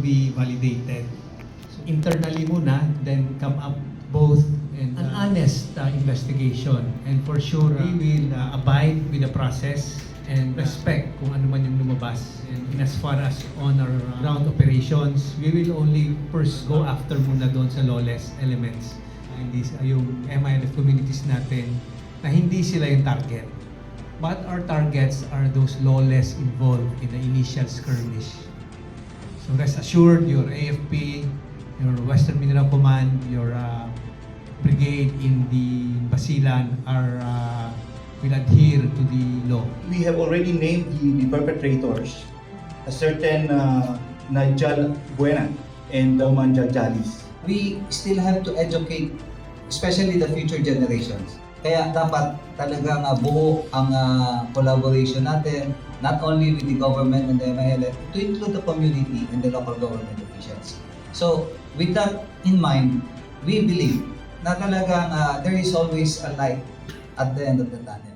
be validated. So internally muna, then come up both and an honest investigation. And for sure, we will abide with the process and respect kung ano man yung lumabas. And in as far as on our ground operations, we will only first go after muna doon sa lawless elements. Hindi yung MILF communities natin na hindi sila yung target. But our targets are those lawless involved in the initial skirmish. So rest assured, your AFP, your Western Mineral Command, your brigade in the Basilan will adhere to the law. We have already named the perpetrators, a certain Najal Buena and Manja Jalis. We still have to educate, especially the future generations. Kaya dapat talagang buo ang collaboration natin, not only with the government and the MILF, to include the community and the local government officials. So, with that in mind, we believe na talagang there is always a light at the end of the tunnel.